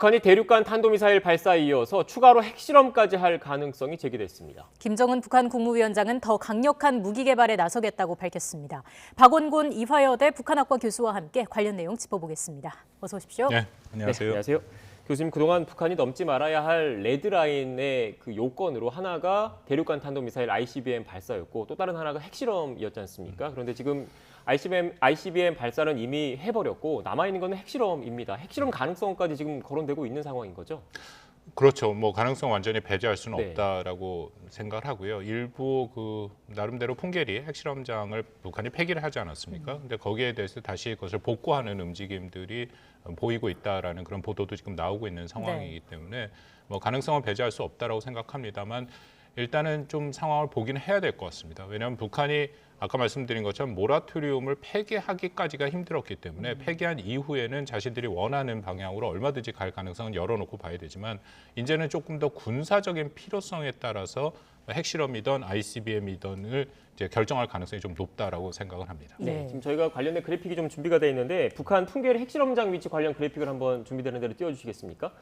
북한이 대륙간 탄도미사일 발사에 이어서 추가로 핵실험까지 할 가능성이 제기됐습니다. 김정은 북한 국무위원장은 더 강력한 무기 개발에 나서겠다고 밝혔습니다. 박원곤 이화여대 북한학과 교수와 함께 관련 내용 짚어보겠습니다. 어서 오십시오. 네, 안녕하세요. 네, 안녕하세요. 교수님, 그동안 북한이 넘지 말아야 할 레드라인의 그 요건으로 하나가 대륙간 탄도미사일 ICBM 발사였고 또 다른 하나가 핵실험이었지 않습니까? 그런데 지금 ICBM 발사는 이미 해버렸고 남아있는 건 핵실험입니다. 핵실험 가능성까지 지금 거론되고 있는 상황인 거죠? 그렇죠. 뭐 가능성 완전히 배제할 수는 네. 없다라고 생각을 하고요. 일부 그 나름대로 풍계리 핵실험장을 북한이 폐기를 하지 않았습니까? 근데 거기에 대해서 다시 그것을 복구하는 움직임들이 보이고 있다라는 그런 보도도 지금 나오고 있는 상황이기 때문에 뭐 가능성을 배제할 수 없다라고 생각합니다만 일단은 좀 상황을 보기는 해야 될 것 같습니다. 왜냐하면 북한이 아까 말씀드린 것처럼 모라토리움을 폐기하기까지가 힘들었기 때문에 폐기한 이후에는 자신들이 원하는 방향으로 얼마든지 갈 가능성은 열어놓고 봐야 되지만 이제는 조금 더 군사적인 필요성에 따라서 핵실험이든 ICBM이든을 이제 결정할 가능성이 좀 높다라고 생각을 합니다. 네, 지금 저희가 관련된 그래픽이 좀 준비가 돼 있는데 북한 풍계리 핵실험장 위치 관련 그래픽을 한번 준비되는 대로 띄워주시겠습니까?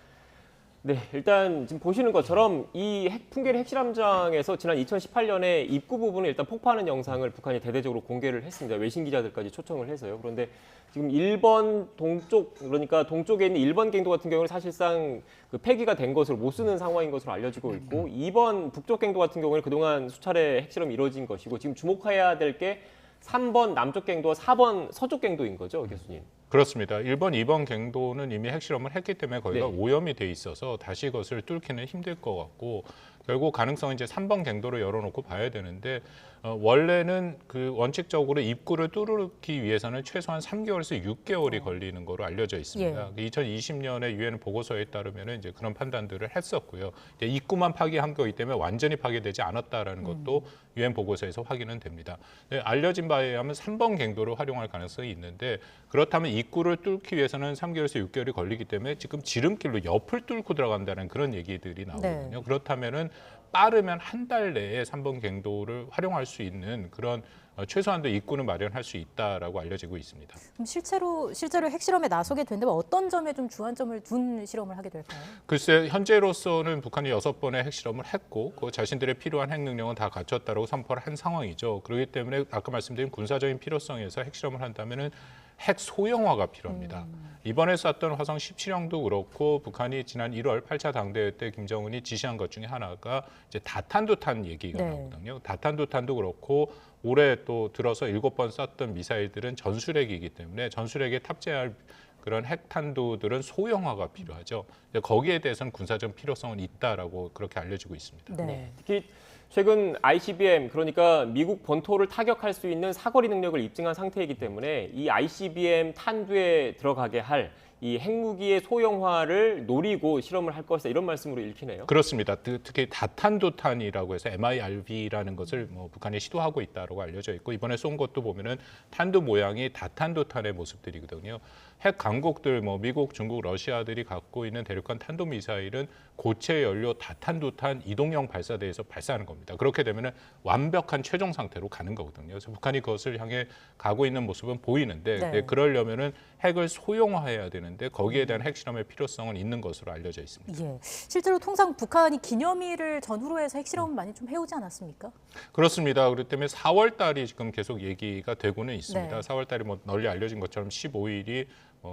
네, 일단 지금 보시는 것처럼 이 풍계리 핵실험장에서 지난 2018년에 입구 부분을 일단 폭파하는 영상을 북한이 대대적으로 공개를 했습니다. 외신 기자들까지 초청을 해서요. 그런데 지금 1번 동쪽, 그러니까 동쪽에 있는 1번 갱도 같은 경우는 사실상 그 폐기가 된 것으로 못 쓰는 상황인 것으로 알려지고 있고 2번 북쪽 갱도 같은 경우는 그동안 수차례 핵실험이 이루어진 것이고 지금 주목해야 될 게 3번 남쪽 갱도와 4번 서쪽 갱도인 거죠, 교수님? 그렇습니다. 1번, 2번 갱도는 이미 핵실험을 했기 때문에 거기가 네. 오염이 돼 있어서 다시 그것을 뚫기는 힘들 것 같고 결국 가능성은 이제 3번 갱도로 열어놓고 봐야 되는데 원래는 그 원칙적으로 입구를 뚫기 위해서는 최소한 3개월에서 6개월이 걸리는 거로 알려져 있습니다. 2020년에 유엔 보고서에 따르면 이제 그런 판단들을 했었고요. 이제 입구만 파괴한 거기 때문에 완전히 파괴되지 않았다라는 것도 유엔 보고서에서 확인은 됩니다. 알려진 바에 의하면 3번 갱도를 활용할 가능성이 있는데 그렇다면 입구를 뚫기 위해서는 3개월에서 6개월이 걸리기 때문에 지금 지름길로 옆을 뚫고 들어간다는 그런 얘기들이 나오거든요. 네. 그렇다면은 빠르면 한 달 내에 3번 갱도를 활용할 수 있는 그런 최소한도 입구는 마련할 수 있다라고 알려지고 있습니다. 그럼 실제로 핵실험에 나서게 된다면 어떤 점에 좀 주안점을 둔 실험을 하게 될까요? 글쎄 현재로서는 북한이 6번의 핵실험을 했고 그 자신들의 필요한 핵 능력은 다 갖췄다라고 선포를 한 상황이죠. 그렇기 때문에 아까 말씀드린 군사적인 필요성에서 핵실험을 한다면은 핵 소형화가 필요합니다. 이번에 쐈던 화성 17형도 그렇고 북한이 지난 1월 8차 당대회 때 김정은이 지시한 것 중에 하나가 이제 다탄두탄 얘기가 나오거든요. 다탄두탄도 그렇고 올해 또 들어서 7번 쐈던 미사일들은 전술핵이기 때문에 전술핵에 탑재할 그런 핵탄두들은 소형화가 필요하죠. 거기에 대해서는 군사적 필요성은 있다라고 그렇게 알려지고 있습니다. 네. 특히 최근 ICBM, 그러니까 미국 본토를 타격할 수 있는 사거리 능력을 입증한 상태이기 때문에 이 ICBM 탄두에 들어가게 할 이 핵무기의 소형화를 노리고 실험을 할 것이다, 이런 말씀으로 읽히네요. 그렇습니다. 특히 다탄두탄이라고 해서 MIRV라는 것을 뭐 북한이 시도하고 있다고 알려져 있고 이번에 쏜 것도 보면은 탄두 모양이 다탄두탄의 모습들이거든요. 핵 강국들 뭐 미국, 중국, 러시아들이 갖고 있는 대륙간 탄도 미사일은 고체 연료 다탄두탄 이동형 발사대에서 발사하는 겁니다. 그렇게 되면은 완벽한 최종 상태로 가는 거거든요. 그래서 북한이 그것을 향해 가고 있는 모습은 보이는데 그러려면은 핵을 소형화해야 되는데 거기에 대한 핵실험의 필요성은 있는 것으로 알려져 있습니다. 예. 실제로 통상 북한이 기념일을 전후로 해서 핵실험을 많이 좀 해오지 않았습니까? 그렇습니다. 그렇기 때문에 4월 달이 지금 계속 얘기가 되고는 있습니다. 네. 4월 달이 뭐 널리 알려진 것처럼 15일이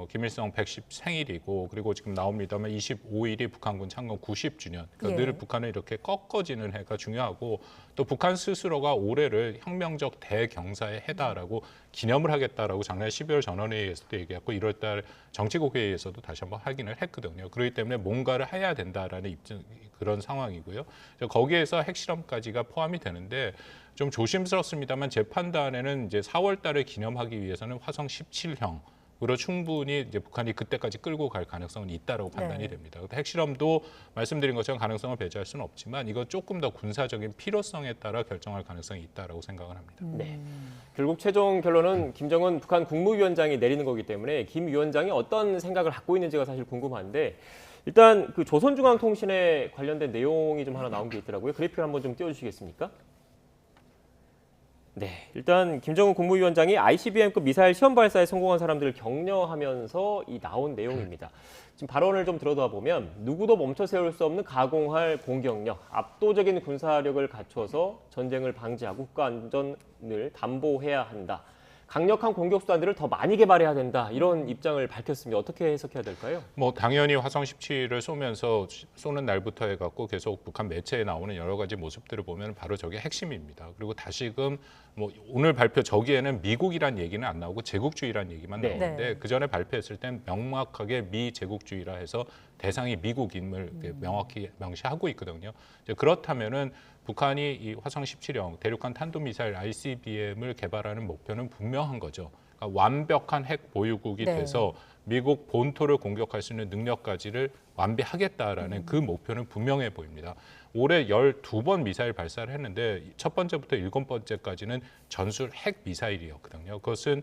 김일성 110 생일이고 그리고 지금 나옵니다만 25일이 북한군 창건 90주년. 그러니까 늘 북한은 이렇게 꺾어지는 해가 중요하고 또 북한 스스로가 올해를 혁명적 대경사의 해다라고 기념을 하겠다라고 작년 12월 전원회의에서도 얘기했고 1월 달 정치국 회의에서도 다시 한번 확인을 했거든요. 그렇기 때문에 뭔가를 해야 된다라는 입증 그런 상황이고요. 거기에서 핵실험까지가 포함이 되는데 좀 조심스럽습니다만 제 판단에는 이제 4월 달을 기념하기 위해서는 화성 17형 으로 충분히 이제 북한이 그때까지 끌고 갈 가능성은 있다라고 판단이 됩니다. 핵실험도 말씀드린 것처럼 가능성을 배제할 수는 없지만 이거 조금 더 군사적인 필요성에 따라 결정할 가능성이 있다라고 생각을 합니다. 네. 결국 최종 결론은 김정은 북한 국무위원장이 내리는 거기 때문에 김 위원장이 어떤 생각을 갖고 있는지가 사실 궁금한데 일단 그 조선중앙통신에 관련된 내용이 좀 하나 나온 게 있더라고요. 그래픽을 한번 좀 띄워주시겠습니까? 네, 일단 김정은 국무위원장이 ICBM급 미사일 시험 발사에 성공한 사람들을 격려하면서 이 나온 내용입니다. 지금 발언을 좀 들어다 보면 누구도 멈춰 세울 수 없는 가공할 공격력, 압도적인 군사력을 갖춰서 전쟁을 방지하고 국가 안전을 담보해야 한다. 강력한 공격 수단들을 더 많이 개발해야 된다. 이런 입장을 밝혔습니다. 어떻게 해석해야 될까요? 뭐 당연히 화성 17을 쏘면서 쏘는 날부터 해갖고 계속 북한 매체에 나오는 여러 가지 모습들을 보면 바로 저게 핵심입니다. 그리고 다시금 뭐 오늘 발표 저기에는 미국이란 얘기는 안 나오고 제국주의란 얘기만 네. 나오는데 그 전에 발표했을 땐 명확하게 미제국주의라 해서 대상이 미국임을 명확히 명시하고 있거든요. 이제 그렇다면은 북한이 이 화성 17형 대륙간 탄도미사일 ICBM을 개발하는 목표는 분명한 거죠. 그러니까 완벽한 핵 보유국이 네. 돼서 미국 본토를 공격할 수 있는 능력까지를 완비하겠다라는 그 목표는 분명해 보입니다. 올해 12번 미사일 발사를 했는데 첫 번째부터 7번째까지는 전술 핵 미사일이었거든요. 그것은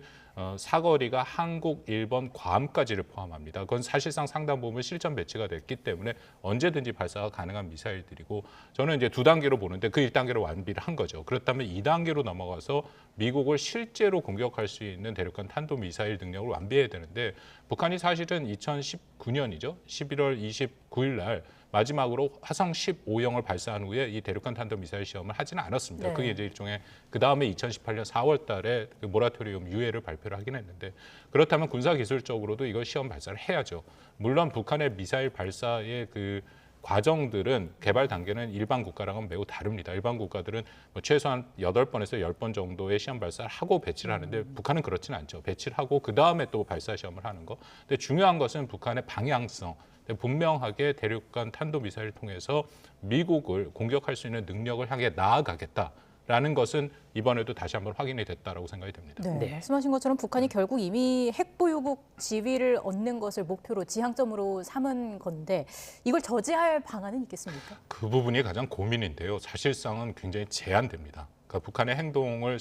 사거리가 한국, 일본, 괌까지를 포함합니다. 그건 사실상 상당 부분 실전 배치가 됐기 때문에 언제든지 발사가 가능한 미사일들이고 저는 이제 2단계로 보는데 그 1단계로 완비를 한 거죠. 그렇다면 2단계로 넘어가서 미국을 실제로 공격할 수 있는 대륙간 탄도미사일 능력을 완비해야 되는데 북한이 사실은 2019년이죠. 11월 29일 날 마지막으로 화성 15형을 발사한 후에 이 대륙간 탄도미사일 시험을 하지는 않았습니다. 네. 그게 이제 일종의 그 다음에 2018년 4월 달에 그 모라토리움 유예를 발표를 하긴 했는데 그렇다면 군사기술적으로도 이걸 시험 발사를 해야죠. 물론 북한의 미사일 발사의 그 과정들은 개발 단계는 일반 국가랑은 매우 다릅니다. 일반 국가들은 뭐 최소한 8번에서 10번 정도의 시험 발사를 하고 배치를 하는데 북한은 그렇지는 않죠. 배치를 하고 그다음에 또 발사 시험을 하는 거. 근데 중요한 것은 북한의 방향성. 분명하게 대륙간 탄도미사일을 통해서 미국을 공격할 수 있는 능력을 향해 나아가겠다라는 것은 이번에도 다시 한번 확인이 됐다라고 생각이 됩니다. 네, 네. 말씀하신 것처럼 북한이 결국 이미 핵보유국 지위를 얻는 것을 목표로 지향점으로 삼은 건데 이걸 저지할 방안은 있겠습니까? 그 부분이 가장 고민인데요. 사실상은 굉장히 제한됩니다. 그러니까 북한의 행동을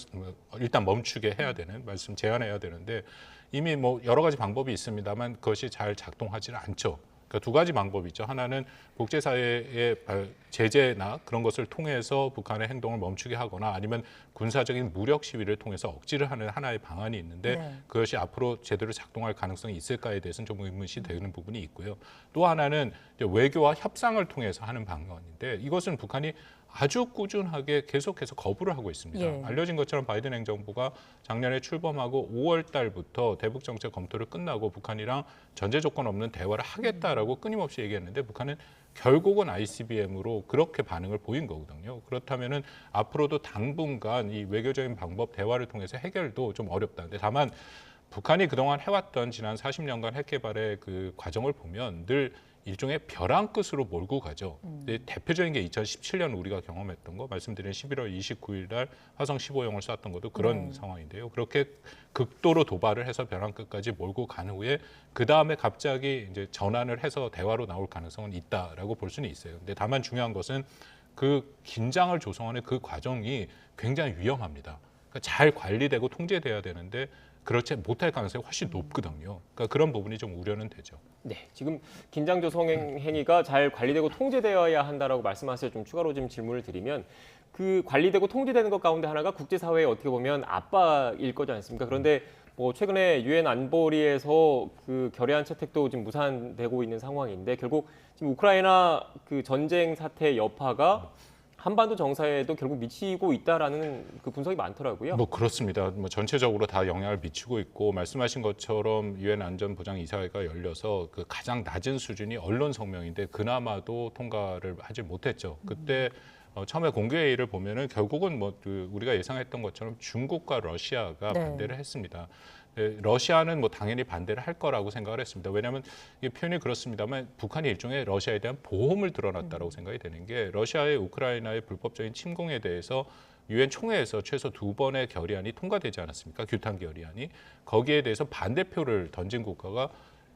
일단 멈추게 해야 되는 말씀 제한해야 되는데 이미 뭐 여러 가지 방법이 있습니다만 그것이 잘 작동하지는 않죠. 그러니까 2가지 방법이 있죠. 하나는 국제사회의 제재나 그런 것을 통해서 북한의 행동을 멈추게 하거나 아니면 군사적인 무력 시위를 통해서 억지를 하는 하나의 방안이 있는데 네. 그것이 앞으로 제대로 작동할 가능성이 있을까에 대해서는 좀 의문시 되는 부분이 있고요. 또 하나는 이제 외교와 협상을 통해서 하는 방안인데 이것은 북한이 아주 꾸준하게 계속해서 거부를 하고 있습니다. 예. 알려진 것처럼 바이든 행정부가 작년에 출범하고 5월 달부터 대북 정책 검토를 끝나고 북한이랑 전제 조건 없는 대화를 하겠다라고 끊임없이 얘기했는데 북한은 결국은 ICBM으로 그렇게 반응을 보인 거거든요. 그렇다면은 앞으로도 당분간 이 외교적인 방법 대화를 통해서 해결도 좀 어렵다는데 다만 북한이 그동안 해왔던 지난 40년간 핵 개발의 그 과정을 보면 늘 일종의 벼랑 끝으로 몰고 가죠. 근데 대표적인 게 2017년 우리가 경험했던 거 말씀드린 11월 29일 날 화성 15형을 쐈던 것도 그런 상황인데요. 그렇게 극도로 도발을 해서 벼랑 끝까지 몰고 간 후에 그 다음에 갑자기 이제 전환을 해서 대화로 나올 가능성은 있다라고 볼 수는 있어요. 근데 다만 중요한 것은 그 긴장을 조성하는 그 과정이 굉장히 위험합니다. 그러니까 잘 관리되고 통제돼야 되는데 그렇지 못할 가능성이 훨씬 높거든요. 그러니까 그런 부분이 좀 우려는 되죠. 네, 지금 긴장 조성 행위가 잘 관리되고 통제되어야 한다라고 말씀하셔서 좀 추가로 좀 질문을 드리면 그 관리되고 통제되는 것 가운데 하나가 국제사회에 어떻게 보면 압박일 거지 않습니까? 그런데 뭐 최근에 유엔 안보리에서 그 결의안 채택도 지금 무산되고 있는 상황인데 결국 지금 우크라이나 그 전쟁 사태의 여파가 한반도 정세에도 결국 미치고 있다라는 그 분석이 많더라고요. 뭐 그렇습니다. 뭐 전체적으로 다 영향을 미치고 있고 말씀하신 것처럼 유엔 안전보장이사회가 열려서 그 가장 낮은 수준이 언론 성명인데 그나마도 통과를 하지 못했죠. 그때 처음에 공개회의를 보면은 결국은 뭐 그 우리가 예상했던 것처럼 중국과 러시아가 네. 반대를 했습니다. 네, 러시아는 뭐 당연히 반대를 할 거라고 생각을 했습니다. 왜냐하면 이게 표현이 그렇습니다만 북한이 일종의 러시아에 대한 보험을 드러났다라고 생각이 되는 게 러시아의 우크라이나의 불법적인 침공에 대해서 유엔 총회에서 최소 2번의 결의안이 통과되지 않았습니까? 규탄 결의안이 거기에 대해서 반대표를 던진 국가가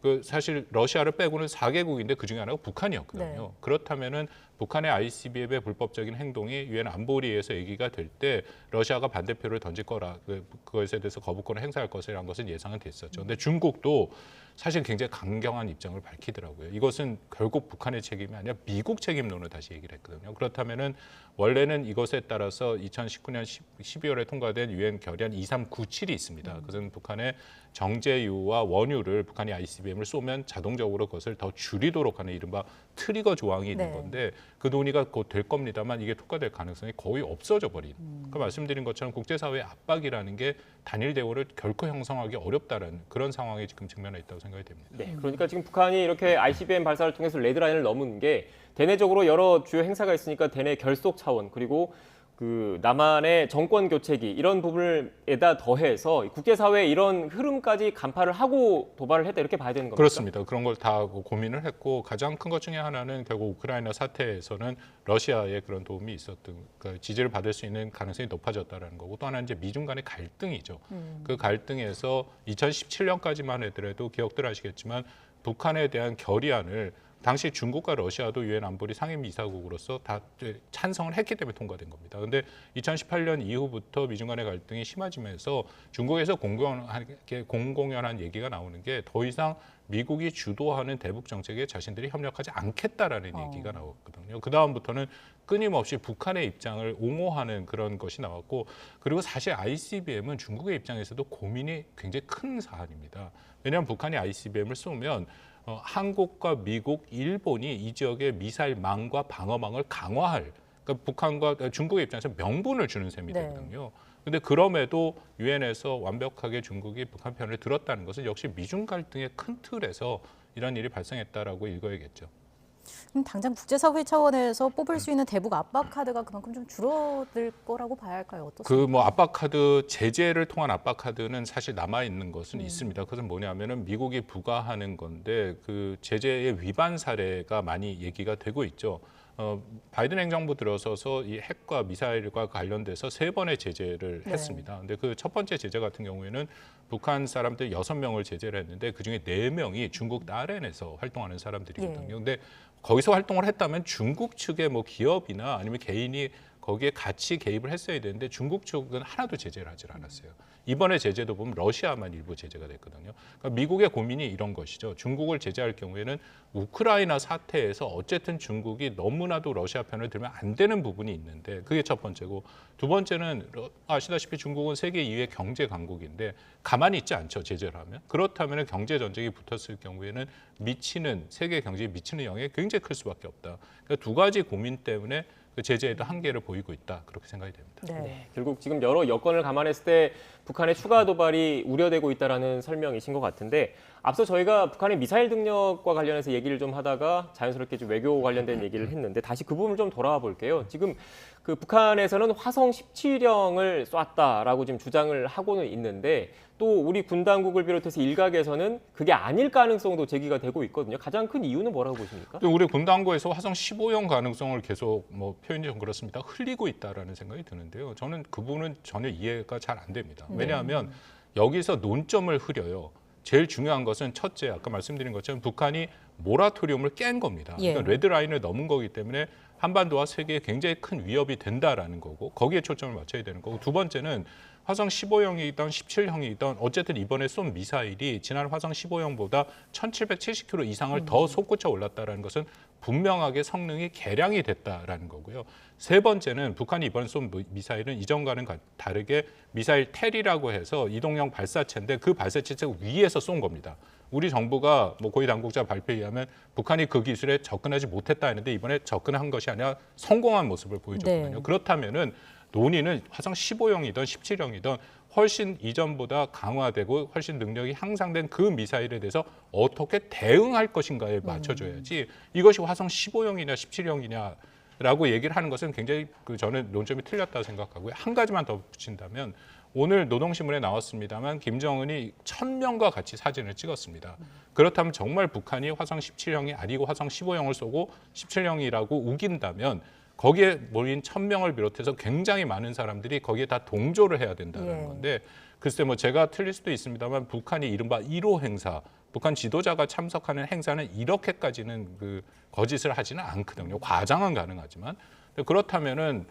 그 사실 러시아를 빼고는 4개국인데 그 중에 하나가 북한이었거든요. 네. 그렇다면은 북한의 ICBM의 불법적인 행동이 유엔 안보리에서 얘기가 될 때 러시아가 반대표를 던질 거라 그것에 대해서 거부권을 행사할 것이라는 것은 예상은 됐었죠. 근데 중국도 사실 굉장히 강경한 입장을 밝히더라고요. 이것은 결국 북한의 책임이 아니라 미국 책임론을 다시 얘기를 했거든요. 그렇다면은 원래는 이것에 따라서 2019년 12월에 통과된 유엔 결의안 2397이 있습니다. 그것은 북한의 정제유와 원유를 북한이 ICBM ICBM을 쏘면 자동적으로 그것을 더 줄이도록 하는 이른바 트리거 조항이 있는 네. 건데 그 논의가 곧 될 겁니다만 이게 통과될 가능성이 거의 없어져 버린. 그 말씀드린 것처럼 국제사회의 압박이라는 게 단일 대우를 결코 형성하기 어렵다는 그런 상황에 지금 직면해 있다고 생각이 됩니다. 네, 그러니까 지금 북한이 이렇게 ICBM 발사를 통해서 레드라인을 넘은 게 대내적으로 여러 주요 행사가 있으니까 대내 결속 차원 그리고 그 남한의 정권 교체기 이런 부분에다 더해서 국제사회에 이런 흐름까지 간파를 하고 도발을 했다 이렇게 봐야 되는 겁니까? 그렇습니다. 그런 걸 다 고민을 했고 가장 큰 것 중에 하나는 결국 우크라이나 사태에서는 러시아의 그런 도움이 있었던 그러니까 지지를 받을 수 있는 가능성이 높아졌다는 거고 또 하나는 이제 미중 간의 갈등이죠. 그 갈등에서 2017년까지만 하더라도 기억들 하시겠지만 북한에 대한 결의안을 당시 중국과 러시아도 유엔 안보리 상임이사국으로서 다 찬성을 했기 때문에 통과된 겁니다. 그런데 2018년 이후부터 미중 간의 갈등이 심해지면서 중국에서 공공연한 얘기가 나오는 게 더 이상 미국이 주도하는 대북 정책에 자신들이 협력하지 않겠다라는 얘기가 나왔거든요. 그 다음부터는 끊임없이 북한의 입장을 옹호하는 그런 것이 나왔고 그리고 사실 ICBM은 중국의 입장에서도 고민이 굉장히 큰 사안입니다. 왜냐하면 북한이 ICBM을 쏘면 한국과 미국, 일본이 이 지역의 미사일망과 방어망을 강화할 그러니까 북한과 중국의 입장에서 명분을 주는 셈이 네. 되거든요. 그런데 그럼에도 유엔에서 완벽하게 중국이 북한 편을 들었다는 것은 역시 미중 갈등의 큰 틀에서 이런 일이 발생했다라고 읽어야겠죠. 그럼 당장 국제사회 차원에서 뽑을 수 있는 대북 압박 카드가 그만큼 좀 줄어들 거라고 봐야 할까요? 어떻습니까? 그 뭐 압박 카드 제재를 통한 압박 카드는 사실 남아 있는 것은 있습니다. 그것은 뭐냐면은 미국이 부과하는 건데 그 제재의 위반 사례가 많이 얘기가 되고 있죠. 바이든 행정부 들어서서 이 핵과 미사일과 관련돼서 3번의 제재를 네. 했습니다. 근데 그 첫 번째 제재 같은 경우에는 북한 사람들 6명을 제재를 했는데 그중에 4명이 중국 나렌에서 활동하는 사람들이거든요. 예. 근데 거기서 활동을 했다면 중국 측의 뭐 기업이나 아니면 개인이 거기에 같이 개입을 했어야 되는데 중국 측은 하나도 제재를 하질 않았어요. 이번에 제재도 보면 러시아만 일부 제재가 됐거든요. 그러니까 미국의 고민이 이런 것이죠. 중국을 제재할 경우에는 우크라이나 사태에서 어쨌든 중국이 너무나도 러시아 편을 들면 안 되는 부분이 있는데 그게 첫 번째고 두 번째는 아시다시피 중국은 세계 2위 경제 강국인데 가만히 있지 않죠. 제재를 하면. 그렇다면 경제 전쟁이 붙었을 경우에는 세계 경제에 미치는 영향이 굉장히 클 수밖에 없다. 그러니까 두 가지 고민 때문에 그 제재에도 한계를 보이고 있다. 그렇게 생각이 됩니다. 네. 네, 결국 지금 여러 여건을 감안했을 때 북한의 추가 도발이 우려되고 있다라는 설명이신 것 같은데 앞서 저희가 북한의 미사일 능력과 관련해서 얘기를 좀 하다가 자연스럽게 좀 외교 관련된 얘기를 했는데 다시 그 부분을 좀 돌아와 볼게요. 지금 그 북한에서는 화성 17형을 쐈다라고 지금 주장을 하고는 있는데 또 우리 군 당국을 비롯해서 일각에서는 그게 아닐 가능성도 제기가 되고 있거든요. 가장 큰 이유는 뭐라고 보십니까? 우리 군 당국에서 화성 15형 가능성을 계속 뭐 표현이 좀 그렇습니다. 흘리고 있다라는 생각이 드는데요. 저는 그 부분은 전혀 이해가 잘 안 됩니다. 왜냐하면 여기서 논점을 흐려요. 제일 중요한 것은 첫째, 아까 말씀드린 것처럼 북한이 모라토리움을 깬 겁니다. 예. 그러니까 레드라인을 넘은 거기 때문에 한반도와 세계에 굉장히 큰 위협이 된다라는 거고 거기에 초점을 맞춰야 되는 거고 두 번째는 화성 15형이든 17형이든 어쨌든 이번에 쏜 미사일이 지난 화성 15형보다 1770km 이상을 더 솟구쳐 올랐다는 것은 분명하게 성능이 개량이 됐다라는 거고요. 세 번째는 북한이 이번에 쏜 미사일은 이전과는 다르게 미사일 텔이라고 해서 이동형 발사체인데 그 발사체 위에서 쏜 겁니다. 우리 정부가 뭐 고위 당국자 발표에 의하면 북한이 그 기술에 접근하지 못했다 했는데 이번에 접근한 것이 아니라 성공한 모습을 보여줬거든요. 네. 그렇다면은 논의는 화성 15형이든 17형이든 훨씬 이전보다 강화되고 훨씬 능력이 향상된 그 미사일에 대해서 어떻게 대응할 것인가에 맞춰줘야지 이것이 화성 15형이냐 17형이냐라고 얘기를 하는 것은 굉장히 저는 논점이 틀렸다고 생각하고요. 한 가지만 더 붙인다면 오늘 노동신문에 나왔습니다만 김정은이 1000명과 같이 사진을 찍었습니다. 그렇다면 정말 북한이 화성 17형이 아니고 화성 15형을 쏘고 17형이라고 우긴다면 거기에 모인 1000명을 비롯해서 굉장히 많은 사람들이 거기에 다 동조를 해야 된다는 예. 건데 글쎄 뭐 제가 틀릴 수도 있습니다만 북한이 이른바 1호 행사, 북한 지도자가 참석하는 행사는 이렇게까지는 그 거짓을 하지는 않거든요. 과장은 가능하지만 그렇다면은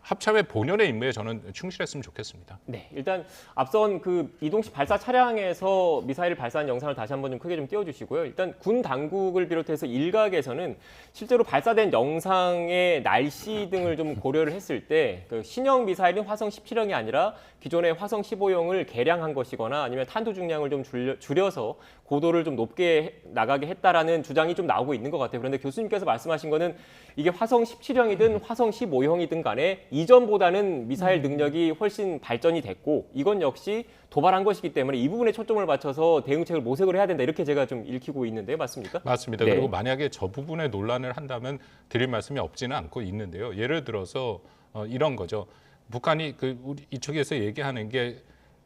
합참의 본연의 임무에 저는 충실했으면 좋겠습니다. 네, 일단 앞선 그 이동식 발사 차량에서 미사일을 발사한 영상을 다시 한번 좀 크게 좀 띄워주시고요. 일단 군 당국을 비롯해서 일각에서는 실제로 발사된 영상의 날씨 등을 좀 고려를 했을 때 그 신형 미사일은 화성 17형이 아니라 기존의 화성 15형을 개량한 것이거나 아니면 탄두 중량을 좀 줄여서 고도를 좀 높게 나가게 했다라는 주장이 좀 나오고 있는 것 같아요. 그런데 교수님께서 말씀하신 거는 이게 화성 17형이든 화성 15형이든 간에 이전보다는 미사일 능력이 훨씬 발전이 됐고 이건 역시 도발한 것이기 때문에 이 부분에 초점을 맞춰서 대응책을 모색을 해야 된다 이렇게 제가 좀 읽히고 있는데요. 맞습니까? 맞습니다. 네. 그리고 만약에 저 부분에 논란을 한다면 드릴 말씀이 없지는 않고 있는데요. 예를 들어서 이런 거죠. 북한이 우리 이쪽에서 얘기하는 게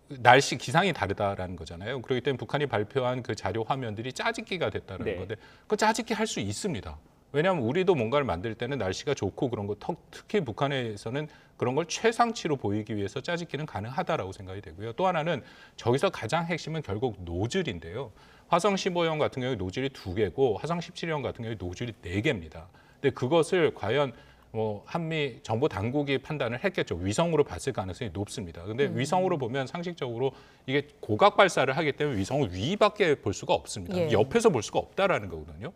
날씨 기상이 다르다라는 거잖아요. 그렇기 때문에 북한이 발표한 그 자료 화면들이 짜집기가 됐다는 네. 건데 그 짜집기 할 수 있습니다. 왜냐하면 우리도 뭔가를 만들 때는 날씨가 좋고 그런 거 특히 북한에서는 그런 걸 최상치로 보이기 위해서 짜집기는 가능하다라고 생각이 되고요. 또 하나는 저기서 가장 핵심은 결국 노즐인데요. 화성 15형 같은 경우에 노즐이 2개고 화성 17형 같은 경우에 노즐이 4개입니다. 근데 그것을 과연 한미 정보 당국이 판단을 했겠죠. 위성으로 봤을 가능성이 높습니다. 근데 위성으로 보면 상식적으로 이게 고각 발사를 하기 때문에 위성을 위밖에 볼 수가 없습니다. 예. 옆에서 볼 수가 없다라는 거거든요.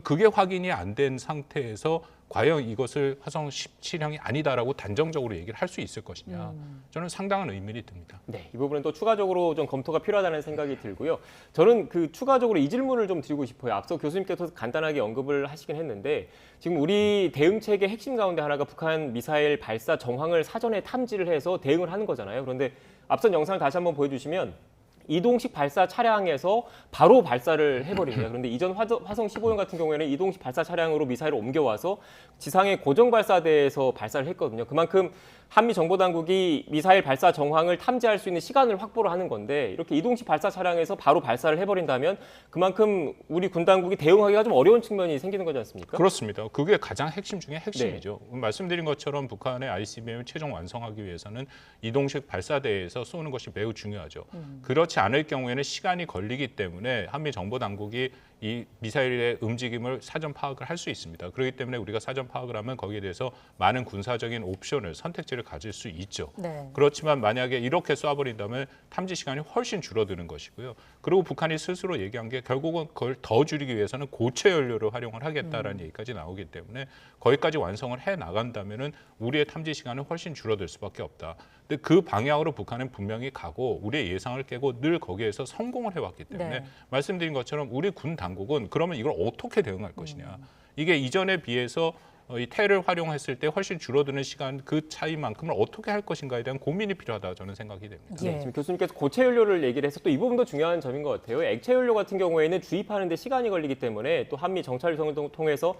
그게 확인이 안 된 상태에서 과연 이것을 화성 17형이 아니다라고 단정적으로 얘기를 할 수 있을 것이냐. 저는 상당한 의문이 듭니다. 네, 이 부분은 또 추가적으로 좀 검토가 필요하다는 생각이 들고요. 저는 그 추가적으로 이 질문을 좀 드리고 싶어요. 앞서 교수님께서 간단하게 언급을 하시긴 했는데 지금 우리 대응책의 핵심 가운데 하나가 북한 미사일 발사 정황을 사전에 탐지를 해서 대응을 하는 거잖아요. 그런데 앞선 영상을 다시 한번 보여주시면 이동식 발사 차량에서 바로 발사를 해버립니다. 그런데 이전 화성 15형 같은 경우에는 이동식 발사 차량으로 미사일을 옮겨와서 지상의 고정 발사대에서 발사를 했거든요. 그만큼 한미 정보당국이 미사일 발사 정황을 탐지할 수 있는 시간을 확보를 하는 건데 이렇게 이동식 발사 차량에서 바로 발사를 해버린다면 그만큼 우리 군 당국이 대응하기가 좀 어려운 측면이 생기는 거지 않습니까? 그렇습니다. 그게 가장 핵심 중에 핵심이죠. 말씀드린 것처럼 북한의 ICBM을 최종 완성하기 위해서는 이동식 발사대에서 쏘는 것이 매우 중요하죠. 그렇지 않을 경우에는 시간이 걸리기 때문에 한미 정보 당국이 이 미사일의 움직임을 사전 파악을 할 수 있습니다. 그렇기 때문에 우리가 사전 파악을 하면 거기에 대해서 많은 군사적인 옵션을 선택지를 가질 수 있죠. 네. 그렇지만 만약에 이렇게 쏴버린다면 탐지 시간이 훨씬 줄어드는 것이고요. 그리고 북한이 스스로 얘기한 게 결국은 그걸 더 줄이기 위해서는 고체 연료를 활용을 하겠다라는 얘기까지 나오기 때문에 거기까지 완성을 해 나간다면은 우리의 탐지 시간은 훨씬 줄어들 수밖에 없다. 근데 그 방향으로 북한은 분명히 가고 우리의 예상을 깨고 늘 거기에서 성공을 해왔기 때문에 네. 말씀드린 것처럼 우리 군 당국은 그러면 이걸 어떻게 대응할 것이냐. 이게 이전에 비해서 이 텔을 활용했을 때 훨씬 줄어드는 시간 그 차이만큼을 어떻게 할 것인가에 대한 고민이 필요하다 저는 생각이 됩니다. 예. 네, 지금 교수님께서 고체 연료를 얘기를 해서 또 이 부분도 중요한 점인 것 같아요. 액체 연료 같은 경우에는 주입하는데 시간이 걸리기 때문에 또 한미 정찰 위성을 통해서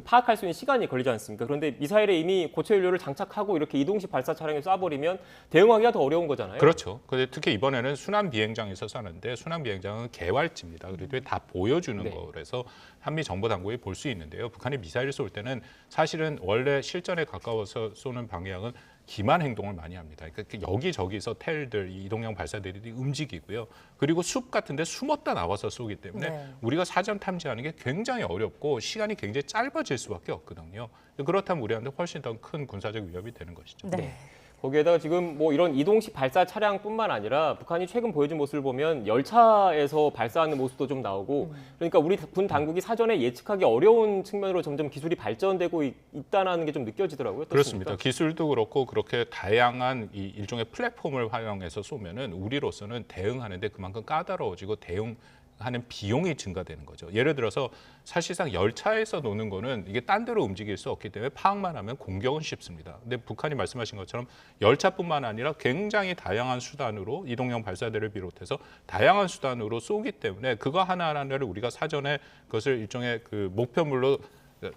파악할 수 있는 시간이 걸리지 않습니까? 그런데 미사일에 이미 고체 연료를 장착하고 이렇게 이동식 발사 차량에 쏴버리면 대응하기가 더 어려운 거잖아요. 그렇죠. 근데 특히 이번에는 순환 비행장에서 쐈는데 순환 비행장은 개활지입니다. 그래도 다 보여주는 네. 거라서 한미 정보 당국이 볼 수 있는데요. 북한이 미사일을 쏠 때는 사실은 원래 실전에 가까워서 쏘는 방향은 기만 행동을 많이 합니다. 그러니까 여기저기서 텔들, 이 이동형 발사들이 움직이고요. 그리고 숲 같은 데 숨었다 나와서 쏘기 때문에 네. 우리가 사전 탐지하는 게 굉장히 어렵고 시간이 굉장히 짧아질 수밖에 없거든요. 그렇다면 우리한테 훨씬 더 큰 군사적 위협이 되는 것이죠. 네. 거기에다가 지금 뭐 이런 이동식 발사 차량뿐만 아니라 북한이 최근 보여준 모습을 보면 열차에서 발사하는 모습도 좀 나오고 그러니까 우리 군 당국이 사전에 예측하기 어려운 측면으로 점점 기술이 발전되고 있다는 게 좀 느껴지더라고요. 그렇습니다. 기술도 그렇고 그렇게 다양한 이 일종의 플랫폼을 활용해서 쏘면은 우리로서는 대응하는데 그만큼 까다로워지고 대응하는 비용이 증가되는 거죠. 예를 들어서 사실상 열차에서 노는 거는 이게 딴 데로 움직일 수 없기 때문에 파악만 하면 공격은 쉽습니다. 근데 북한이 말씀하신 것처럼 열차뿐만 아니라 굉장히 다양한 수단으로 이동형 발사대를 비롯해서 다양한 수단으로 쏘기 때문에 그거 하나하나를 우리가 사전에 그것을 일종의 그 목표물로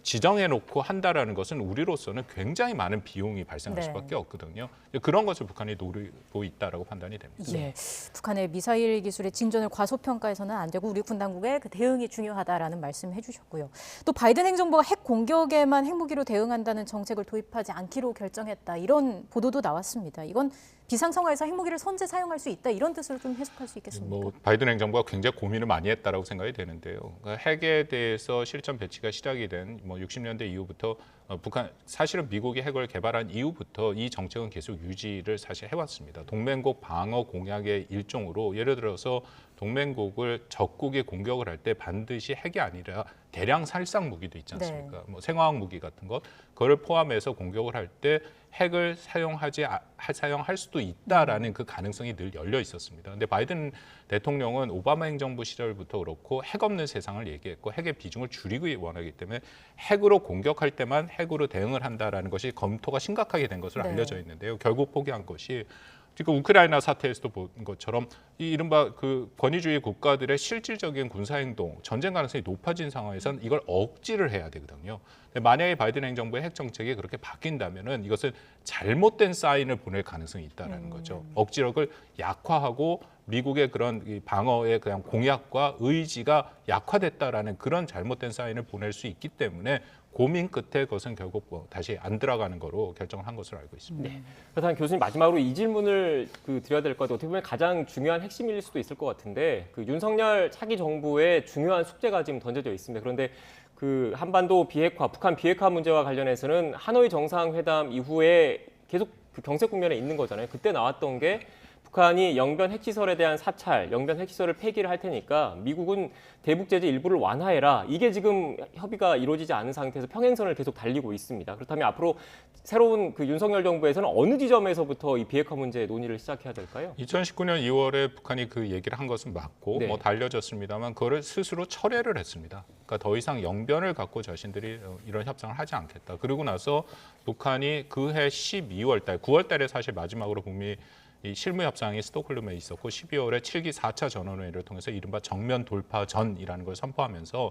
지정해놓고 한다라는 것은 우리로서는 굉장히 많은 비용이 발생할 네. 수밖에 없거든요. 그런 것을 북한이 노리고 있다라고 판단이 됩니다. 예. 북한의 미사일 기술의 진전을 과소평가해서는 안 되고 우리 군 당국의 그 대응이 중요하다라는 말씀해 주셨고요. 또 바이든 행정부가 핵 공격에만 핵무기로 대응한다는 정책을 도입하지 않기로 결정했다. 이런 보도도 나왔습니다. 이건 비상 상황에서 핵무기를 선제 사용할 수 있다 이런 뜻으로 좀 해석할 수 있겠습니까? 뭐 바이든 행정부가 굉장히 고민을 많이 했다라고 생각이 되는데요. 그러니까 핵에 대해서 실전 배치가 시작이 된 뭐 60년대 이후부터 북한 사실은 미국이 핵을 개발한 이후부터 이 정책은 계속 유지를 사실 해왔습니다. 동맹국 방어 공약의 일종으로 예를 들어서 동맹국을 적국이 공격을 할 때 반드시 핵이 아니라 대량 살상 무기도 있지 않습니까? 뭐 생화학 무기 같은 것 그걸 포함해서 공격을 할 때 핵을 사용할 수도 있다라는 그 가능성이 늘 열려 있었습니다. 근데 바이든 대통령은 오바마 행정부 시절부터 그렇고 핵 없는 세상을 얘기했고 핵의 비중을 줄이기 원하기 때문에 핵으로 공격할 때만 핵으로 대응을 한다라는 것이 검토가 심각하게 된 것으로 알려져 있는데요. 결국 포기한 것이 지금 우크라이나 사태에서도 본 것처럼 이 이른바 그 권위주의 국가들의 실질적인 군사행동, 전쟁 가능성이 높아진 상황에서는 이걸 억지를 해야 되거든요. 만약에 바이든 행정부의 핵 정책이 그렇게 바뀐다면은 이것은 잘못된 사인을 보낼 가능성이 있다라는 거죠. 억지력을 약화하고 미국의 그런 이 방어의 그냥 공약과 의지가 약화됐다라는 그런 잘못된 사인을 보낼 수 있기 때문에 고민 끝에 그것은 결국 뭐 다시 안 들어가는 거로 결정을 한 것으로 알고 있습니다. 네. 그렇다면 교수님 마지막으로 이 질문을 드려야 될 것 같아요. 어떻게 보면 가장 중요한 핵심일 수도 있을 것 같은데 그 윤석열 차기 정부의 중요한 숙제가 지금 던져져 있습니다. 그런데 그 한반도 비핵화, 북한 비핵화 문제와 관련해서는 하노이 정상회담 이후에 계속 그 경색 국면에 있는 거잖아요. 그때 나왔던 게 북한이 영변 핵시설에 대한 사찰, 영변 핵시설을 폐기를 할 테니까 미국은 대북 제재 일부를 완화해라. 이게 지금 협의가 이루어지지 않은 상태에서 평행선을 계속 달리고 있습니다. 그렇다면 앞으로 새로운 그 윤석열 정부에서는 어느 지점에서부터 이 비핵화 문제 논의를 시작해야 될까요? 2019년 2월에 북한이 그 얘기를 한 것은 맞고 네. 뭐 달려졌습니다만 그거를 스스로 철회를 했습니다. 그러니까 더 이상 영변을 갖고 자신들이 이런 협상을 하지 않겠다. 그리고 나서 북한이 그해 12월 달, 9월 달에 사실 마지막으로 북미 이 실무 협상이 스톡홀름에 있었고 12월에 7기 4차 전원회의를 통해서 이른바 정면 돌파 전이라는 걸 선포하면서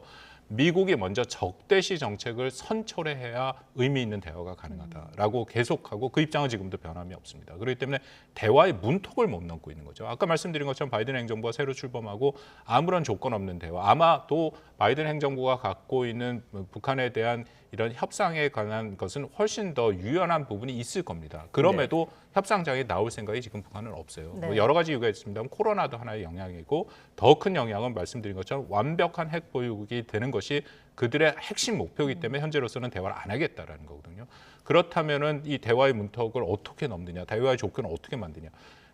미국이 먼저 적대시 정책을 선철해야 의미 있는 대화가 가능하다라고 계속하고 그 입장은 지금도 변함이 없습니다. 그렇기 때문에 대화의 문턱을 못 넘고 있는 거죠. 아까 말씀드린 것처럼 바이든 행정부가 새로 출범하고 아무런 조건 없는 대화, 아마 또 바이든 행정부가 갖고 있는 북한에 대한 이런 협상에 관한 것은 훨씬 더 유연한 부분이 있을 겁니다. 그럼에도 협상장에 나올 생각이 지금 북한은 없어요. 뭐 여러 가지 이유가 있습니다만 코로나도 하나의 영향이고 더 큰 영향은 말씀드린 것처럼 완벽한 핵 보유국이 되는 것이 그들의 핵심 목표이기 때문에 현재로서는 대화를 안 하겠다라는 거거든요. 그렇다면은 이 대화의 문턱을 어떻게 넘느냐, 대화의 조건을 어떻게 만드냐.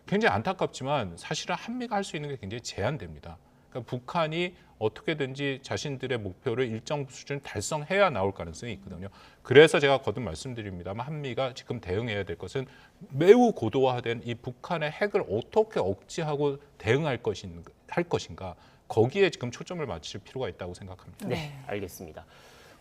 굉장히 안타깝지만 사실은 한미가 할 수 있는 게 굉장히 제한됩니다. 그러니까 북한이 어떻게든지 자신들의 목표를 일정 수준 달성해야 나올 가능성이 있거든요. 그래서 제가 거듭 말씀드립니다만 한미가 지금 대응해야 될 것은 매우 고도화된 이 북한의 핵을 어떻게 억제하고 대응할 것인가 거기에 지금 초점을 맞출 필요가 있다고 생각합니다. 네, 알겠습니다.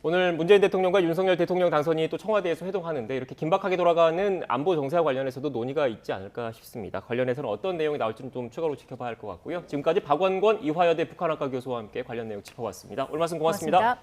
오늘 문재인 대통령과 윤석열 대통령 당선인이 또 청와대에서 회동하는데 이렇게 긴박하게 돌아가는 안보 정세와 관련해서도 논의가 있지 않을까 싶습니다. 관련해서는 어떤 내용이 나올지는 좀 추가로 지켜봐야 할 것 같고요. 지금까지 박원권 이화여대 북한학과 교수와 함께 관련 내용 짚어봤습니다. 오늘 말씀 고맙습니다.